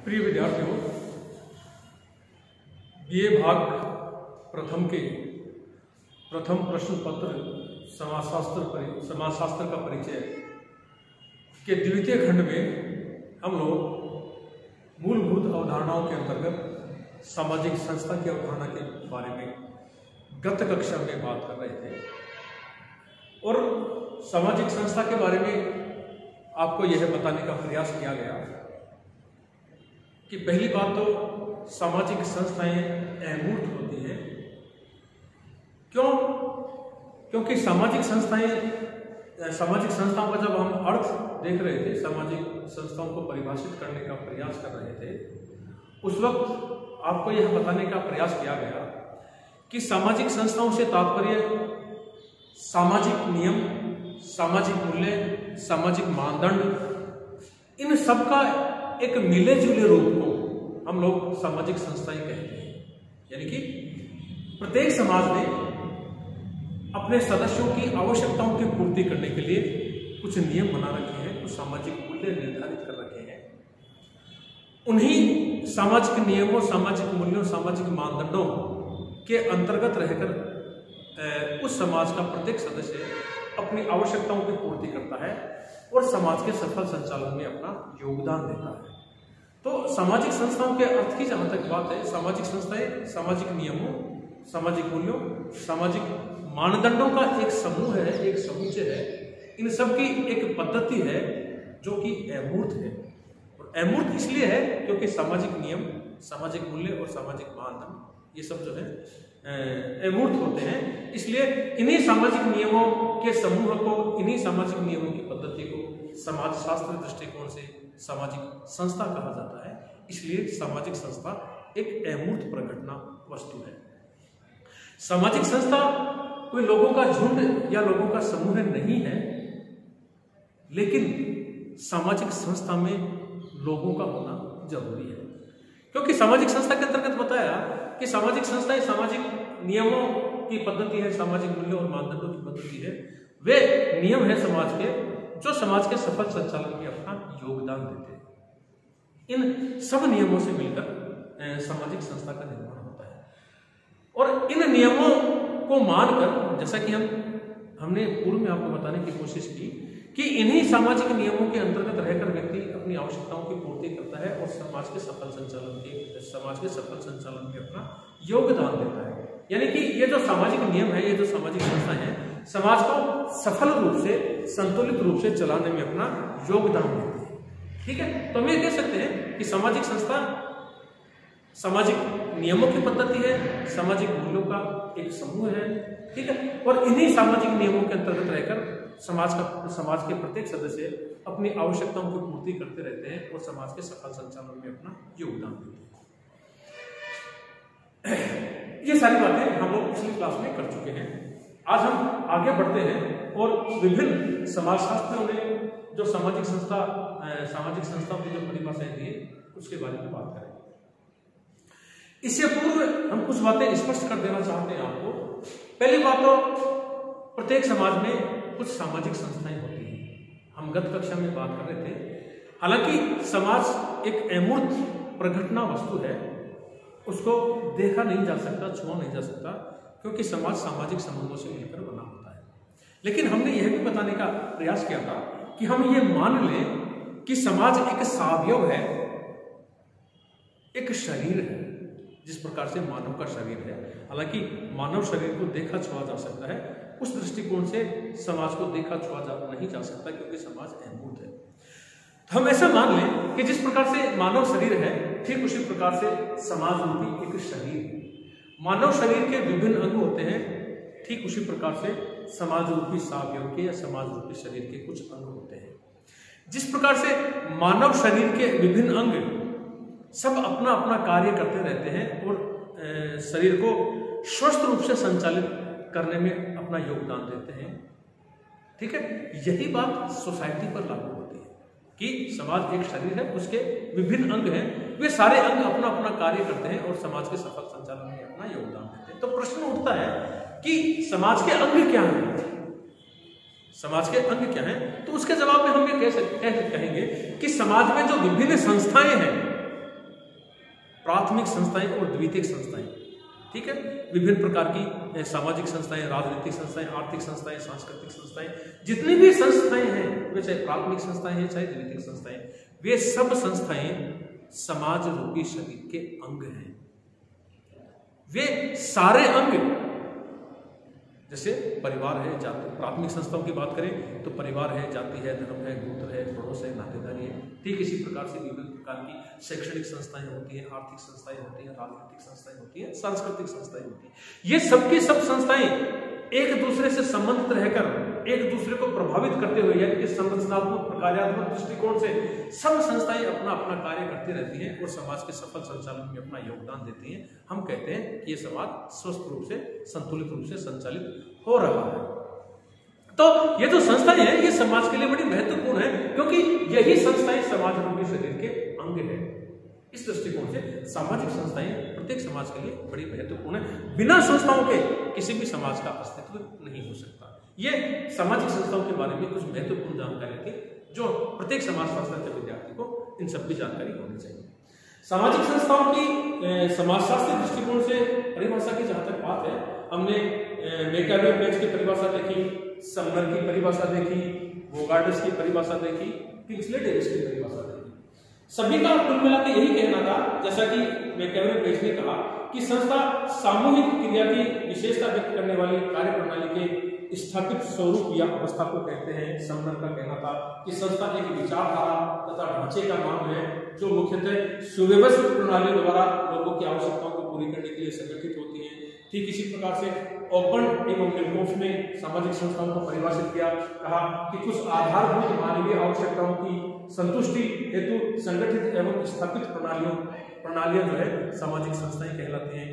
प्रिय विद्यार्थियों, ये भाग प्रथम के प्रथम प्रश्न पत्र समाजशास्त्र का परिचय के द्वितीय खंड में हम लोग मूलभूत अवधारणाओं के अंतर्गत सामाजिक संस्था की अवधारणा के बारे में गत कक्षा में बात कर रहे थे और सामाजिक संस्था के बारे में आपको यह बताने का प्रयास किया गया कि पहली बात तो सामाजिक संस्थाएं अमूर्त होती हैं। क्यों? क्योंकि सामाजिक संस्थाओं का जब हम अर्थ देख रहे थे, सामाजिक संस्थाओं को परिभाषित करने का प्रयास कर रहे थे, उस वक्त आपको यह बताने का प्रयास किया गया कि सामाजिक संस्थाओं से तात्पर्य सामाजिक नियम, सामाजिक मूल्य, सामाजिक मानदंड, इन सब का एक मिले जुले रूप को हम लोग सामाजिक संस्थाएं कहते हैं। यानी कि प्रत्येक समाज ने अपने सदस्यों की आवश्यकताओं की पूर्ति करने के लिए कुछ नियम बना रखे हैं, कुछ सामाजिक मूल्य निर्धारित कर रखे हैं। उन्हीं सामाजिक नियमों, सामाजिक मूल्यों, सामाजिक मानदंडों के अंतर्गत रहकर उस समाज का प्रत्येक सदस्य अपनी आवश्यकताओं की पूर्ति करता है और समाज के सफल संचालन में अपना योगदान देता है। तो सामाजिक संस्थाओं के अर्थ की जहां तक बात है, सामाजिक संस्थाएं सामाजिक नियमों, सामाजिक मूल्यों, सामाजिक मानदंडों का एक समूह है, एक समुच्चय है। इन सब की एक पद्धति है जो कि अमूर्त है। और अमूर्त इसलिए है क्योंकि सामाजिक नियम, सामाजिक मूल्य और सामाजिक मानदंड ये सब जो है अमूर्त होते हैं। इसलिए इन्हीं सामाजिक नियमों के समूह को, इन्हीं सामाजिक नियमों की पद्धति को समाज शास्त्र दृष्टिकोण से सामाजिक संस्था कहा जाता है। इसलिए सामाजिक संस्था एक अमूर्त प्रघटना वस्तु है। सामाजिक संस्था कोई लोगों का झुंड या लोगों का समूह नहीं है, लेकिन सामाजिक संस्था में लोगों का होना जरूरी है। क्योंकि सामाजिक संस्था के अंतर्गत बताया कि सामाजिक संस्थाएं सामाजिक नियमों की पद्धति है, सामाजिक मूल्यों और मानदंडों की पद्धति है। वे नियम है समाज के जो समाज के सफल संचालन में अपना योगदान देते हैं। इन सब नियमों से मिलकर सामाजिक संस्था का निर्माण होता है। और इन नियमों को मानकर, जैसा कि हमने पूर्व में आपको बताने की कोशिश की कि इन्हीं सामाजिक नियमों के अंतर्गत रहकर व्यक्ति अपनी आवश्यकताओं की पूर्ति करता है और समाज के सफल संचालन में अपना योगदान देता है। यानी कि ये जो सामाजिक नियम है, ये जो सामाजिक संस्था है, समाज को सफल रूप से, संतुलित रूप से चलाने में अपना योगदान देती है। ठीक है, तो हम ये कह सकते हैं कि सामाजिक संस्था सामाजिक नियमों की पद्धति है, सामाजिक मूल्यों का एक समूह है। ठीक है, और इन्हीं सामाजिक नियमों के अंतर्गत रहकर समाज के प्रत्येक सदस्य अपनी आवश्यकताओं की पूर्ति करते रहते हैं और समाज के सफल संचालन में अपना योगदान देते हैं। ये सारी बातें हम लोग पिछली क्लास में कर चुके हैं। आज हम आगे बढ़ते हैं और विभिन्न समाजशास्त्रियों ने जो सामाजिक संस्थाओं की जो परिभाषाएं दी उसके बारे में बात करेंगे। इससे पूर्व हम कुछ बातें स्पष्ट कर देना चाहते हैं आपको। पहली बात तो प्रत्येक समाज में कुछ सामाजिक संस्थाएं होती हैं। हम गत कक्षा में बात कर रहे थे। हालांकि समाज एक अमूर्त प्रघटना वस्तु है, उसको देखा नहीं जा सकता, छुआ नहीं जा सकता, क्योंकि समाज सामाजिक संबंधों से मिलकर बना होता है। लेकिन हमने यह भी बताने का प्रयास किया था कि हम ये मान लें कि समाज एक सावयव है, एक शरीर है, जिस प्रकार से मानव का शरीर है। हालांकि मानव शरीर को देखा छुआ जा सकता है, उस दृष्टिकोण से समाज को देखा छुआ नहीं जा सकता, क्योंकि समाज अमूर्त है। तो हम ऐसा मान लें कि जिस प्रकार से मानव शरीर है, ठीक उसी प्रकार से समाज रूपी एक शरीर है। मानव शरीर के विभिन्न अंग होते हैं, ठीक उसी प्रकार से समाज रूपी सावयव के या समाज रूपी शरीर के कुछ अंग होते हैं। जिस प्रकार से मानव शरीर के विभिन्न अंग सब अपना अपना कार्य करते रहते हैं और शरीर को स्वस्थ रूप से संचालित करने में अपना योगदान देते हैं। ठीक है, यही बात सोसाइटी पर लागू होती है कि समाज एक शरीर है, उसके विभिन्न अंग हैं, वे सारे अंग अपना अपना कार्य करते हैं और समाज के सफल संचालन में अपना योगदान देते हैं। तो प्रश्न उठता है कि समाज के अंग क्या हैं? समाज के अंग क्या हैं? तो उसके जवाब में हम ये कहेंगे कि समाज में जो विभिन्न संस्थाएं हैं, प्राथमिक संस्थाएं और द्वितीयक संस्थाएं, ठीक है। विभिन्न प्रकार की सामाजिक संस्थाएं, राजनीतिक संस्थाएं, आर्थिक संस्थाएं, सांस्कृतिक संस्थाएं, जितनी भी संस्थाएं हैं वे चाहे प्राथमिक संस्थाएं हैं चाहे द्वितीयक संस्थाएं, वे सब संस्थाएं समाज रूपी शरीर के अंग हैं। वे सारे अंग, जैसे परिवार है, जाति, प्राथमिक संस्थाओं की बात करें तो परिवार है, जाति है, धर्म है, गोत्र है, पड़ोस है, नातेदारी है, ठीक इसी प्रकार से विभिन्न प्रकार की शैक्षणिक संस्थाएं होती हैं, आर्थिक संस्थाएं होती हैं, राजनीतिक संस्थाएं होती हैं, सांस्कृतिक संस्थाएं होती हैं। ये सबकी सब संस्थाएं एक दूसरे से संबंधित रहकर एक दूसरे को प्रभावित करते हुए, यानी कि संरचनात्मक प्रकार्यात्मक दृष्टिकोण से सब संस्थाएं अपना अपना कार्य करती रहती हैं और समाज के सफल संचालन में अपना योगदान देती हैं। हम कहते हैं कि ये समाज स्वस्थ रूप से, संतुलित रूप से संचालित हो रहा है। तो ये जो संस्थाएं हैं ये समाज के लिए बड़ी महत्वपूर्ण है, क्योंकि यही संस्थाएं समाज रूपी शरीर के अंग है। इस दृष्टिकोण से सामाजिक संस्थाएं प्रत्येक समाज के लिए बड़ी महत्वपूर्ण है। बिना संस्थाओं के किसी भी समाज का अस्तित्व नहीं हो सकता। ये सामाजिक संस्थाओं के बारे में कुछ महत्वपूर्ण जानकारी थी जो प्रत्येक समाजशास्त्र के विद्यार्थी को इन सब की जानकारी होनी चाहिए। सामाजिक संस्थाओं की समाजशास्त्री दृष्टिकोण से परिभाषा की जहां तक बात है, हमने मैकावे पेज की परिभाषा देखी, समनर की परिभाषा देखी, वोगार्ड्स की परिभाषा देखी, किंग्सले डेविस की परिभाषा देखी। सभी का कुल मिला के यही कहना था, जैसा कि मैकावे पेज ने कहा, कि संस्था सामूहिक क्रिया की विशेषता व्यक्त करने वाली कार्य प्रणाली के स्थापित स्वरूप या अवस्था को कहते हैं। समनर का कहना था कि संस्था एक विचारधारा तथा ढांचे का नाम है जो मुख्यतः सुव्यवस्थित प्रणाली द्वारा लोगों की आवश्यकताओं को पूरी करने के लिए संगठित होती है। ठीक इसी प्रकार से ओपन एवं मिल्कोफ ने सामाजिक संस्थाओं को परिभाषित किया, कहा कि कुछ आधारभूत मानवीय आवश्यकताओं की संतुष्टि हेतु संगठित एवं स्थापित प्रणालियां जो है सामाजिक संस्थाएं कहलाती हैं।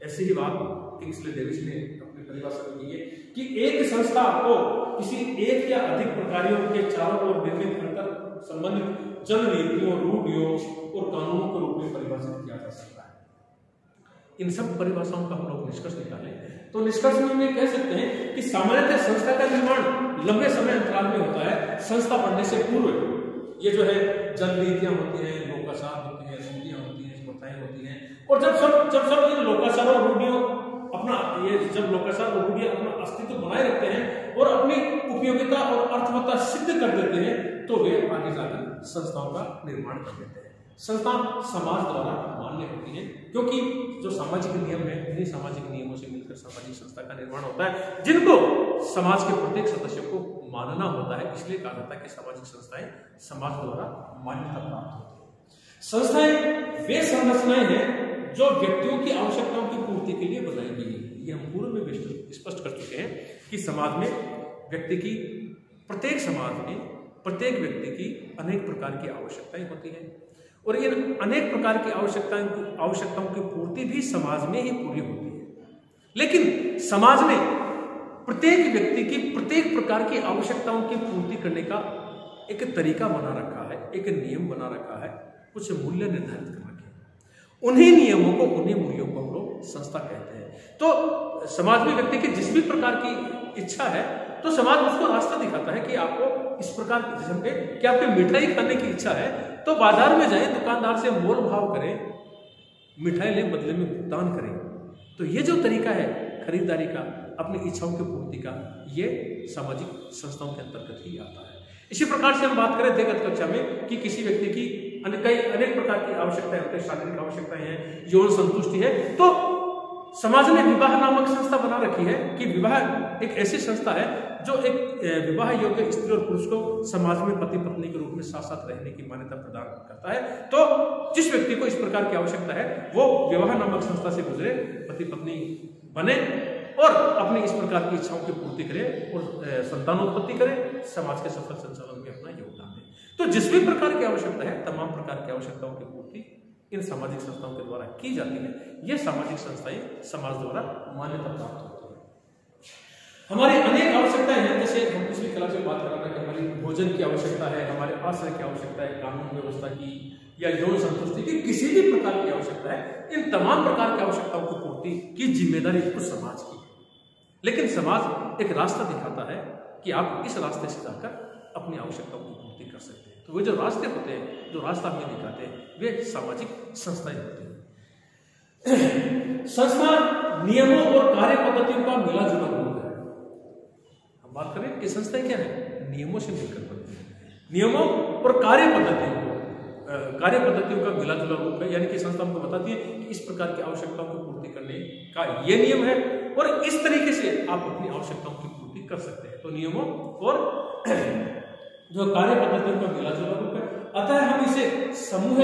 ऐसी ही बात किंग्सले डेविस ने अपनी परिभाषा में की है कि एक संस्था को किसी एक या अधिक प्रकारों के चारों ओर निर्मित अंतर संबंधित जननीतियों, रूढ़ियों और कानूनों के रूप में परिभाषित किया जा सकता है। इन सब परिभाषाओं का हम लोग निष्कर्ष निकालें तो निष्कर्ष में हम ये कह सकते हैं कि सामान्यतः संस्था का निर्माण लंबे समय अंतराल में होता है। संस्था बनने से पूर्व ये जो है जननीतियां होती हैं, लोकाचार होती हैं, रूढ़ियां होती हैं, प्रथाएं होती हैं, और जब सब इन लोकाचार और रूढ़ियों जब लोकाचार और रूढ़ियां अपना अस्तित्व बनाए रखते हैं और अपनी उपयोगिता और अर्थवत्ता सिद्ध कर देते हैं, तो वे आगे जाकर संस्थाओं का निर्माण कर देते हैं। संस्था समाज द्वारा मान्य होती है, क्योंकि जो सामाजिक नियम है इन्हीं सामाजिक नियमों से मिलकर सामाजिक संस्था का निर्माण होता है, जिनको समाज के प्रत्येक सदस्य को मानना होता है। इसलिए कहा जाता है कि सामाजिक संस्थाएं समाज द्वारा मान्यता प्राप्त होती है। संस्थाएं वे संरचनाएं हैं जो व्यक्तियों की आवश्यकताओं की पूर्ति के लिए बनाई गई है। ये हम पूर्व में स्पष्ट कर चुके हैं कि समाज में प्रत्येक समाज में प्रत्येक व्यक्ति की अनेक प्रकार की आवश्यकताएं होती हैं, और इन अनेक प्रकार की आवश्यकताओं की पूर्ति भी समाज में ही पूरी होती है। लेकिन समाज ने प्रत्येक व्यक्ति की प्रत्येक प्रकार की आवश्यकताओं की पूर्ति करने का एक तरीका बना रखा है, एक नियम बना रखा है, कुछ मूल्य निर्धारित कर रखे हैं। उन्हीं नियमों को, उन्हीं मूल्यों को हम लोग संस्था कहते हैं। तो समाज में व्यक्ति की जिस भी प्रकार की इच्छा है तो समाज उसको रास्ता दिखाता है कि आपको इस प्रकार की किस्म के, कि आपकी मिठाई खाने की इच्छा है तो बाजार में जाएं, दुकानदार से मोल भाव करें, मिठाई लें, बदले में भुगतान करें। तो ये जो तरीका है खरीदारी का, अपनी इच्छाओं की पूर्ति का, ये सामाजिक संस्थाओं के अंतर्गत ही आता है। इसी प्रकार से हम बात करें देगत कक्षा में कि किसी व्यक्ति की अनेक प्रकार की आवश्यकताएं होती है, शारीरिक आवश्यकताएं हैं, यौन संतुष्टि है, तो समाज ने विवाह नामक संस्था बना रखी है कि विवाह एक ऐसी संस्था है जो एक विवाह योग्य स्त्री और पुरुष को समाज में पति पत्नी के रूप में साथ साथ रहने की मान्यता प्रदान करता है। तो जिस व्यक्ति को इस प्रकार की आवश्यकता है वो विवाह नामक संस्था से गुजरे, पति पत्नी बने और अपनी इस प्रकार की इच्छाओं की पूर्ति करे और संतानोत्पत्ति करे, समाज के सफल संचालन में अपना योगदान दे। तो जिस भी प्रकार की आवश्यकता है, तमाम प्रकार की आवश्यकताओं की पूर्ति इन सामाजिक संस्थाओं के द्वारा की जाती है। ये सामाजिक संस्थाएं समाज द्वारा मान्यता प्राप्त होती है। हमारी अनेक आवश्यकताएं हैं, जैसे हम पिछली क्लास में बात कर रहे थे कि हमारी भोजन की आवश्यकता है, हमारे आश्रय की आवश्यकता है, कानून व्यवस्था की या यौन संतुष्टि की, किसी भी प्रकार की आवश्यकता है। इन तमाम प्रकार की आवश्यकताओं की पूर्ति की जिम्मेदारी खुद समाज की है। लेकिन समाज एक रास्ता दिखाता है कि आप इस रास्ते से जाकर अपनी आवश्यकताओं की कर सकते हैं। तो वे जो रास्ते होते हैं, जो रास्ता हमें दिखाते हैं, वे सामाजिक संस्थाएं होती हैं। संस्था नियमों और कार्य पद्धतियों का मिला जुला रूप है। हम बात करें कि संस्थाएं क्या है, नियमों से मिलकर बनती है। नियमों और कार्य पद्धतियों का मिला जुला रूप है, यानी कि संस्था हमको बताती है कि इस प्रकार की आवश्यकताओं की पूर्ति करने का ये नियम है और इस तरीके से आप अपनी आवश्यकताओं की पूर्ति कर सकते हैं। तो नियमों और जो कार्य पद्धतियों का मिला जुला रूप है। अतः हम इसे समूह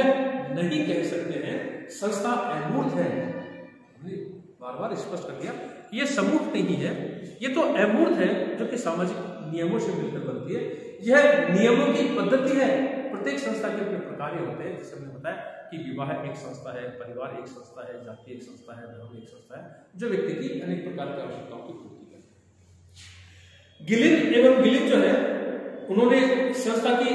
नहीं कह सकते हैं, संस्था अमूर्त है। बार बार स्पष्ट कर दिया, ये समूह नहीं है, ये तो अमूर्त है जो कि सामाजिक नियमों से मिलकर बनती है। यह नियमों की पद्धति है। प्रत्येक संस्था के अपने प्रकार होते हैं, जैसे हमने बताया कि विवाह एक संस्था है, परिवार एक संस्था है, जाति एक संस्था है, धर्म एक संस्था है, जो व्यक्ति की अनेक प्रकार की आवश्यकताओं की पूर्ति करती है। गिलिन एवं गिलिन जो है, उन्होंने संस्था की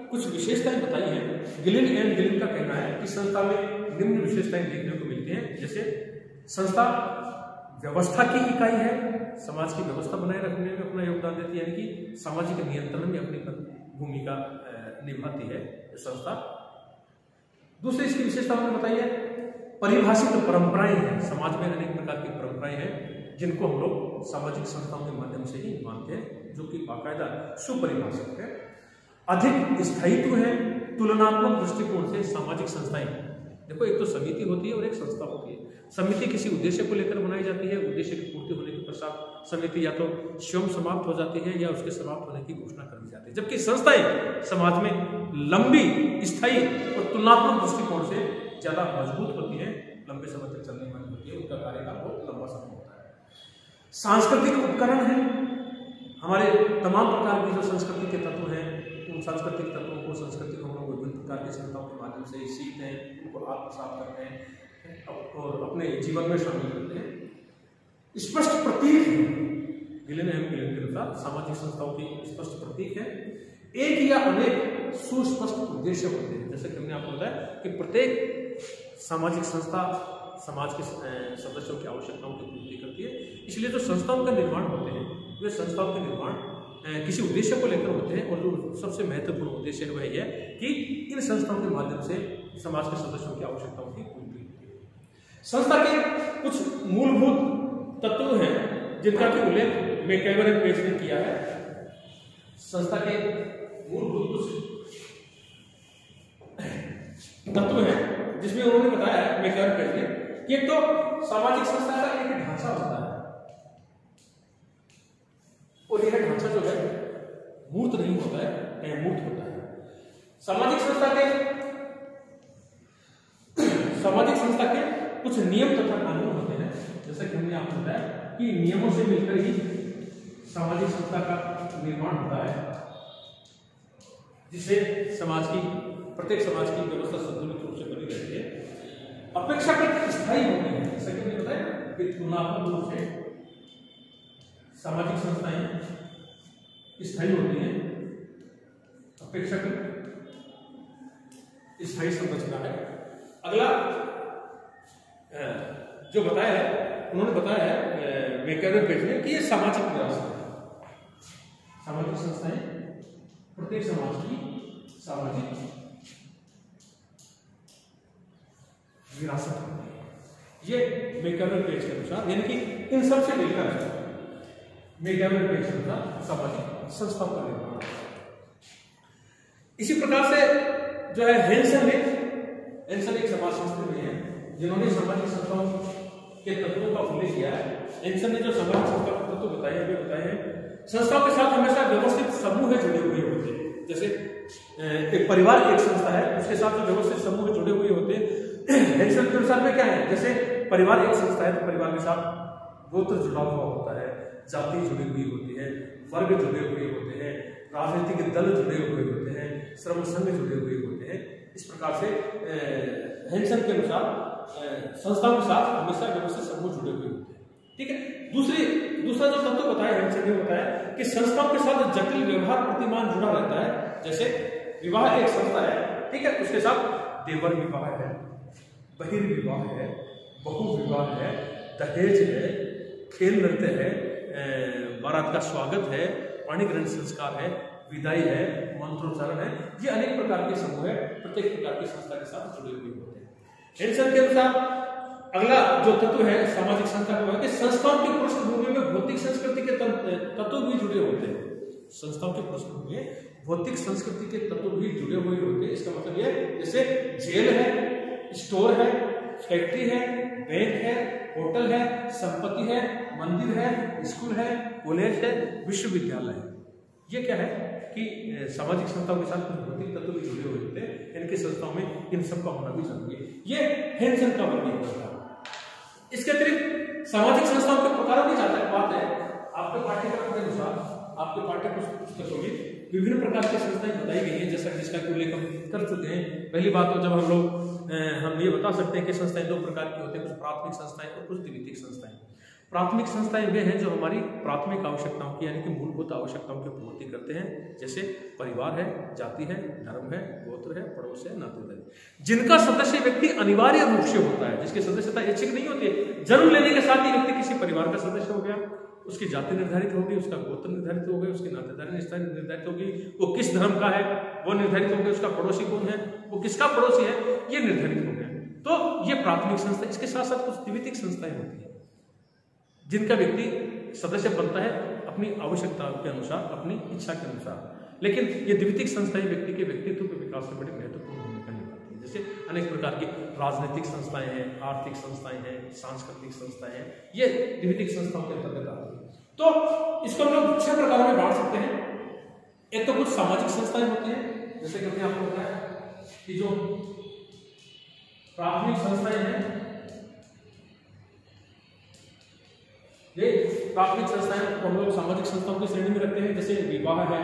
कुछ विशेषताएं बताई हैं। गिलिन एंड गिलिन का कहना है कि संस्था में निम्न विशेषताएं देखने को मिलती हैं, जैसे संस्था व्यवस्था की इकाई है, समाज की व्यवस्था बनाए रखने में अपना योगदान देती है, यानी कि सामाजिक नियंत्रण में अपनी भूमिका निभाती है संस्था। दूसरी इसकी विशेषता हमने बताई है, परिभाषित परंपराएं हैं। समाज में अनेक प्रकार की परंपराएं हैं जिनको हम लोग सामाजिक संस्थाओं के माध्यम से ही मानते हैं, जो कि बाकायदा सुपरिभाषित है। अधिक स्थायित्व है, तुलनात्मक दृष्टिकोण से सामाजिक संस्थाएं, देखो एक तो समिति होती है और एक संस्था होती है। समिति किसी उद्देश्य को लेकर बनाई जाती है, उद्देश्य की पूर्ति होने के पश्चात समिति या तो स्वयं समाप्त हो जाती है या उसके समाप्त होने की घोषणा कर दी जाती है। जबकि संस्थाएं समाज में लंबी, स्थायी और तुलनात्मक दृष्टिकोण से ज्यादा मजबूत होती है, लंबे समय तक चलने वाली होती है, उनका कार्यकाल बहुत लंबा समय होता है। सांस्कृतिक उपकरण है, हमारे तमाम प्रकार की जो संस्कृति के तत्व हैं, उन सांस्कृतिक तत्वों को, संस्कृति को हम लोग विभिन्न प्रकार की संस्थाओं के माध्यम से सीखते हैं, उनको आत्मसात करते हैं और अपने जीवन में शामिल करते हैं। स्पष्ट प्रतीक है, गिलिन एवं गिलिन के अनुसार सामाजिक संस्थाओं की स्पष्ट प्रतीक है। एक या अनेक सुस्पष्ट उद्देश्य होते हैं, जैसे कि हमने आपको बताया कि प्रत्येक सामाजिक संस्था समाज के सदस्यों की आवश्यकताओं की पूर्ति करती है। इसलिए जो संस्थाओं का निर्माण होते हैं, वे संस्थाओं के निर्माण किसी उद्देश्य को लेकर होते हैं, और जो सबसे महत्वपूर्ण उद्देश्य है वह यह है कि इन संस्थाओं के माध्यम से समाज के सदस्यों की आवश्यकताओं की पूर्ति होती है। संस्था के कुछ मूलभूत तत्व हैं जिनका कि उल्लेख मैकएवर एंड पेज ने किया है। संस्था के मूलभूत कुछ तत्व हैं जिसमें उन्होंने बताया है मैकएवर पेज ने कि एक तो सामाजिक संस्था का एक ढांचा होता है, और यह ढांचा जो है मूर्त नहीं होता है, अमूर्त होता है। सामाजिक संस्था के कुछ नियम तथा कानून होते हैं, जैसे कि हमने आपको बताया कि नियमों से मिलकर ही सामाजिक संस्था का निर्माण होता है, जिससे प्रत्येक समाज की व्यवस्था संतुलित रूप से बनी रहती है। अपेक्षाकृत स्थायी होती है, जैसा कि हमने बताया कि तुलनात्मक रूप से सामाजिक संस्थाएं स्थायी होती हैं। अपेक्षाकृत स्थायी संरचना है। अगला जो बताया है, उन्होंने बताया है मैकएवर पेज में कि ये सामाजिक विरासत है। सामाजिक संस्थाएं प्रत्येक समाज की सामाजिक विरासत होती है, ये मैकएवर पेज के अनुसार, यानी कि इन सबसे मिलकर मैकएवर पेज के अनुसार सामाजिक संस्थाओं का निर्माण। इसी प्रकार से जो है हेंसन एक समाज शास्त्री है जिन्होंने सामाजिक संस्थाओं के तत्वों का उल्लेख किया है। हेंसन ने जो सामाजिक संस्था के तत्व बताए हैं, वे बताए हैं संस्थाओं के साथ हमेशा व्यवस्थित समूह जुड़े हुए होते हैं। जैसे एक परिवार एक संस्था है, उसके साथ जो व्यवस्थित समूह जुड़े हुए होते हैं। हेंसन के अनुसार में क्या है, जैसे परिवार एक संस्था है तो परिवार के साथ गोत्र जुड़ा हुआ होता है, जाति जुड़ी हुई होती है, वर्ग जुड़े हुए होते हैं, राजनीतिक दल जुड़े हुए होते हैं, श्रम संघ जुड़े हुए होते हैं। इस प्रकार से हेंसन के अनुसार संस्थाओं के साथ हमेशा व्यवस्थित समूह जुड़े हुए होते हैं। ठीक है। दूसरा जो तत्व बताया हेंसन ने बताया कि संस्थाओं के साथ जटिल व्यवहार प्रतिमान जुड़ा रहता है। जैसे विवाह एक संस्था है, ठीक है, उसके साथ देवर विवाह है, बहिर्विवाह है, बहु विवाह है, दहेज है, खेल नृत्य है, बारात का स्वागत है, पाणी ग्रहण संस्कार है, विदाई है, मंत्रोच्चारण है। ये अनेक प्रकार के समूह है, प्रत्येक प्रकार की संस्था के साथ जुड़े हुए होते हैं। हेंसन के अनुसार अगला जो तत्व है सामाजिक संस्था का है कि संस्थाओं की पृष्ठभूमि में भौतिक संस्कृति के तत्व भी जुड़े होते हैं। संस्थाओं की पृष्ठभूमि में भौतिक संस्कृति के तत्व भी जुड़े हुए होते हैं। इसका मतलब ये जैसे जेल है, स्टोर है, फैक्ट्री है, बैंक है, होटल है, संपत्ति है, मंदिर है, स्कूल है, कॉलेज है, विश्वविद्यालय है। ये क्या है कि सामाजिक संस्थाओं के साथ कुछ भौतिक तत्व भी जुड़े हुए होते हैं। इनकी संस्थाओं में इन सब का होना भी जरूरी है। ये हेनसन का वर्गीकरण था। इसके अतिरिक्त सामाजिक संस्थाओं के प्रकारों की जहां तक बात है, आपके पाठ्यक्रम के अनुसार आपके पाठ्य पुस्तकों में विभिन्न प्रकार की संस्थाएं बताई गई हैं, जैसा जिसका उल्लेख हम कर चुके हैं। पहली बात तो जब हम ये बता सकते हैं कि संस्थाएं दो प्रकार की होती हैं, कुछ प्राथमिक संस्थाएं और कुछ द्वितीयक संस्थाएं। प्राथमिक संस्थाएं वे हैं जो हमारी प्राथमिक आवश्यकताओं की यानी कि मूलभूत आवश्यकताओं की पूर्ति करते हैं, जैसे परिवार है, जाति है, धर्म है, गोत्र है, पड़ोस है, नातेदारी, जिनका सदस्य व्यक्ति अनिवार्य रूप से होता है, जिसकी सदस्यता ऐच्छिक नहीं होती है। जन्म लेने के साथ ही व्यक्ति किसी परिवार का सदस्य हो गया, उसकी जाति निर्धारित होगी, उसका गोत्र निर्धारित हो गया, उसकी नातेदारी निर्धारित होगी, वो किस धर्म का है वो निर्धारित हो गया, उसका पड़ोसी कौन है, वो किसका पड़ोसी है, ये निर्धारित हो गया। तो ये प्राथमिक संस्था। इसके साथ साथ कुछ द्वितीयक संस्थाएं होती हैं जिनका व्यक्ति सदस्य बनता है अपनी आवश्यकता के अनुसार, अपनी इच्छा के अनुसार। लेकिन ये द्वितीयक संस्थाएं व्यक्ति के व्यक्तित्व के विकास में बड़ी महत्वपूर्ण भूमिका निभाती हैं। जैसे अनेक प्रकार की राजनीतिक संस्थाएं हैं, आर्थिक संस्थाएं हैं, सांस्कृतिक संस्थाएं हैं, ये द्वितीयक संस्थाओं के अंतर्गत आती है। तो इसको हम लोग 6 प्रकारों में बांट सकते हैं। एक तो कुछ सामाजिक संस्थाएं होती हैं, जैसे कि हमने आपको बताया कि जो प्राथमिक संस्थाएं हैं, ये प्राथमिक संस्थाएं को हम लोग सामाजिक संस्थाओं की श्रेणी में रखते हैं। जैसे विवाह है,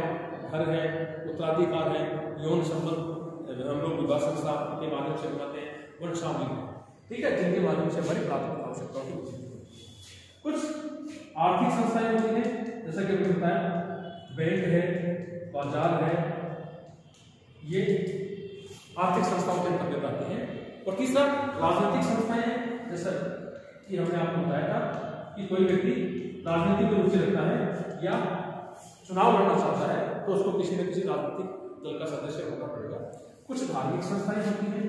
घर है, उत्तराधिकार है, यौन संबंध हम लोग विवाह संस्था के माध्यम से बनाते हैं, वन शामिल है, ठीक है, जिनके माध्यम से हमारी प्राथमिक आवश्यकताओं की पूर्ति होती है। कुछ आर्थिक संस्थाएं होती हैं, जैसा कि हमने बताया बैंक है, बाजार है, ये आर्थिक संस्थाओं के अंतर्गत आती हैं। और तीसरा राजनीतिक संस्थाएं हैं, जैसा कि हमने आपको बताया था कि कोई व्यक्ति राजनीति में रुचि रखता है या चुनाव लड़ना चाहता है तो उसको किसी न किसी राजनीतिक दल का सदस्य होना पड़ेगा। कुछ धार्मिक संस्थाएं होती हैं,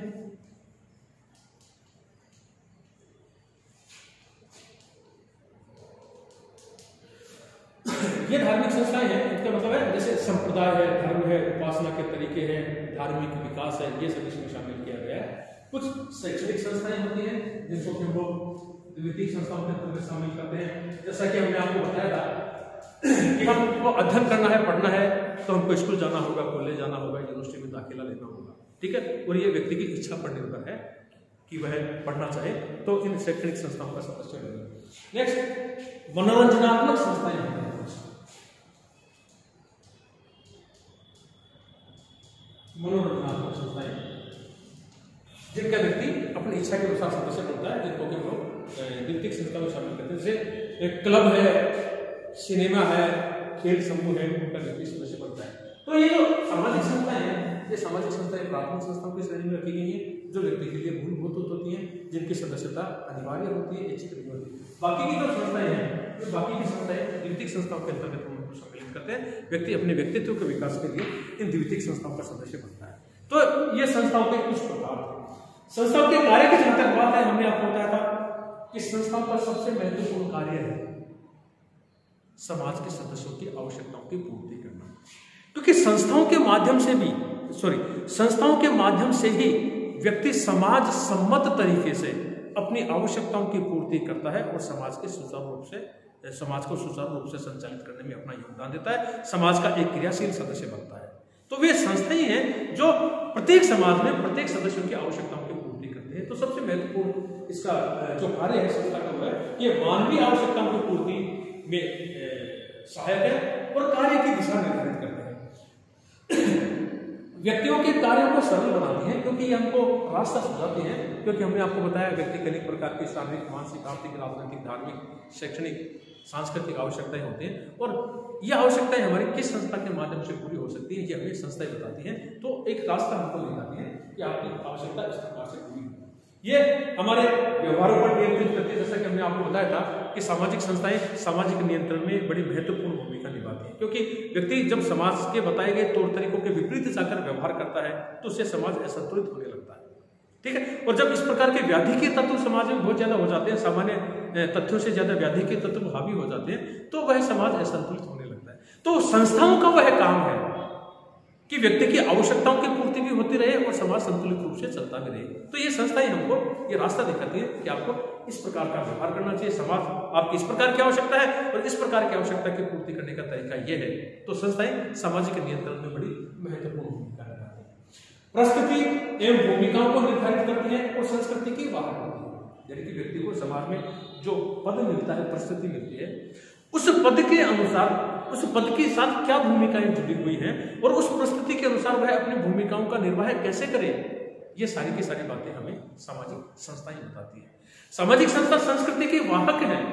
ये धार्मिक संस्थाएं हैं, इसका मतलब है जैसे संप्रदाय है, धर्म है, उपासना के तरीके हैं, धार्मिक विकास है, ये सब इसमें शामिल किया गया है। कुछ शैक्षणिक संस्थाएं होती हैं जिनको कि हम लोग द्वितीयक संस्थाओं के अंतर्गत शामिल करते हैं। जैसा कि हमने आपको बताया था कि हमको अध्ययन करना है, पढ़ना है, तो हमको स्कूल जाना होगा, कॉलेज जाना होगा, यूनिवर्सिटी में दाखिला लेना होगा, ठीक है, और ये व्यक्ति की इच्छा पर निर्भर है कि वह पढ़ना चाहे तो इन शैक्षणिक संस्थाओं का सदस्य होगा। नेक्स्ट, मनोरंजनात्मक संस्थाएं होती हैं, मनोरंजनात्मक संस्थाएं जिनका व्यक्ति अपनी इच्छा के अनुसार सदस्य बनता है, जिनको कि हम लोग द्वितीयक संस्था में शामिल करते हैं। जैसे एक क्लब है, सिनेमा है, खेल समूह है, उनका व्यक्ति सदस्य बनता है। तो ये जो सामाजिक संस्थाएं हैं, ये सामाजिक संस्थाएं प्राथमिक संस्थाओं की श्रेणी में रखी गई हैं, जो व्यक्ति के लिए मूलभूत होती हैं, जिनकी सदस्यता अनिवार्य होती है, इच्छित नहीं होती। बाकी की जो संस्थाएं हैं, तो बाकी की संस्थाएं द्वितीयक संस्थाओं के अंतर्गत हम उनको सम्मिलित करते हैं। व्यक्ति अपने व्यक्तित्व के विकास के लिए इन द्वितीयक संस्थाओं का सदस्य बनता है। तो ये संस्थाओं के कुछ प्रकार थे। संस्थाओं के कार्य की जहां तक बात है, हमने आपको बताया था कि संस्थाओं का सबसे महत्वपूर्ण कार्य है समाज के सदस्यों की आवश्यकताओं की पूर्ति करना, क्योंकि संस्थाओं के माध्यम से ही व्यक्ति समाज सम्मत तरीके से अपनी आवश्यकताओं की पूर्ति करता है और समाज को सुचारू रूप से संचालित करने में अपना योगदान देता है, समाज का एक क्रियाशील सदस्य बनता है। तो वे संस्थाएं हैं जो प्रत्येक समाज में प्रत्येक सदस्यों की आवश्यकताओं की पूर्ति करते हैं। तो सबसे महत्वपूर्ण इसका जो कार्य है संस्था का, वो है ये मानवीय आवश्यकताओं की पूर्ति में सहायक है और कार्य की दिशा निर्धारित करते हैं। व्यक्तियों के कार्यों को सरल बनाती हैं, क्योंकि ये हमको रास्ता सुझाती हैं। क्योंकि हमने आपको बताया व्यक्ति के अनेक प्रकार की शारीरिक, मानसिक, आर्थिक, राजनीतिक, धार्मिक, शैक्षणिक, सांस्कृतिक आवश्यकताएं होती हैं, और ये आवश्यकताएं हमारी किस संस्था के माध्यम से पूरी हो सकती है, ये हमें संस्थाएं बताती हैं। तो एक रास्ता हमको दिखाती है कि आपकी आवश्यकता इस प्रकार से पूरी हो। ये हमारे व्यवहारों पर नियंत्रित करती है। जैसा कि हमने आपको बताया था कि सामाजिक संस्थाएं सामाजिक नियंत्रण में बड़ी महत्वपूर्ण भूमिका निभाती है, क्योंकि व्यक्ति जब समाज के बताए गए तौर तरीकों के विपरीत जाकर व्यवहार करता है तो उससे समाज असंतुलित होने लगता है, ठीक है। और जब इस प्रकार के व्याधि के तत्व समाज में बहुत ज्यादा हो जाते हैं, सामान्य तथ्यों से ज्यादा व्याधि के तत्व हावी हो जाते हैं, तो वह समाज असंतुलित होने लगता है। तो संस्थाओं का वह काम है कि व्यक्ति की आवश्यकताओं की पूर्ति भी होती रहे और समाज संतुलित रूप से चलता भी रहे। तो ये संस्थाएं हमको ये रास्ता दिखाती है कि आपको इस प्रकार का व्यवहार करना चाहिए, समाज आपकी इस प्रकार की आवश्यकता है और इस प्रकार की आवश्यकता की पूर्ति करने का तरीका ये है। तो संस्थाएं सामाजिक नियंत्रण में बड़ी महत्वपूर्ण भूमिका निभाती है। परिस्थिति एवं भूमिकाओं को निर्धारित करती है और संस्कृति की वाहक होती है। यानी कि व्यक्ति को समाज में जो पद मिलता है, परिस्थिति मिलती है, उस पद के अनुसार उस पद के साथ क्या भूमिकाएं जुड़ी हुई हैं और उस परिस्थिति के अनुसार वह अपनी भूमिकाओं का निर्वाह कैसे करे, ये सारी की सारी बातें हमें सामाजिक संस्थाएं बताती है। सामाजिक संस्था संस्कृति के वाहक हैं,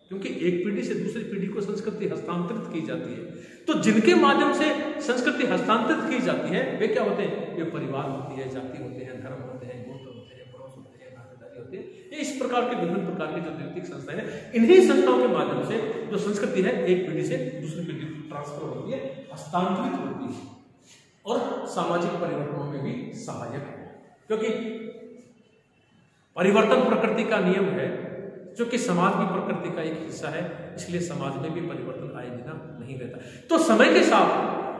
क्योंकि एक पीढ़ी से दूसरी पीढ़ी को संस्कृति हस्तांतरित की जाती है। तो जिनके माध्यम से संस्कृति हस्तांतरित की जाती है वे क्या होते हैं? ये परिवार होती है, जाति होते हैं, धर्म होते हैं, गोत्र होते हैं, पड़ोस होते हैं, नातेदारी होते हैं। ये इस प्रकार के विभिन्न प्रकार के जो नैतिक संस्थाएं हैं, इन्हीं संस्थाओं के माध्यम से जो संस्कृति है एक पीढ़ी से दूसरी पीढ़ी ट्रांसफर होती है, हस्तांतरित होती है और सामाजिक परिवर्तनों में भी सहायक है। क्योंकि परिवर्तन प्रकृति का नियम है, जो कि समाज की प्रकृति का एक हिस्सा है, इसलिए समाज में भी परिवर्तन आए बिना नहीं रहता। तो समय के साथ,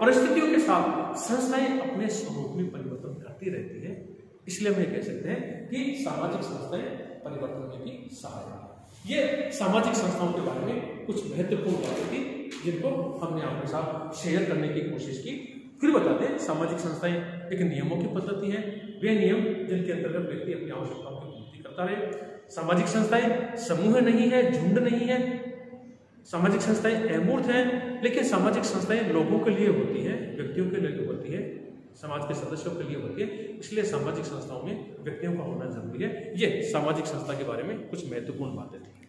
परिस्थितियों के साथ संस्थाएं अपने स्वरूप में परिवर्तन करती रहती है। इसलिए हम ये कह सकते हैं कि सामाजिक संस्थाएं परिवर्तन में भी सहायक है। ये सामाजिक संस्थाओं के बारे में कुछ महत्वपूर्ण बातें थी जिनको हमने आपके साथ शेयर करने की कोशिश की। फिर बताते हैं, सामाजिक संस्थाएं एक नियमों की पद्धति है, वे नियम जिनके अंतर्गत व्यक्ति अपनी आवश्यकताओं की पूर्ति करता रहे। सामाजिक संस्थाएं समूह नहीं है, झुंड नहीं है। सामाजिक संस्थाएं अमूर्त हैं, लेकिन सामाजिक संस्थाएं लोगों के लिए होती हैं, व्यक्तियों के लिए होती है, समाज के सदस्यों के लिए होती है। इसलिए सामाजिक संस्थाओं में व्यक्तियों का होना जरूरी है। ये सामाजिक संस्था के बारे में कुछ महत्वपूर्ण बातें थी।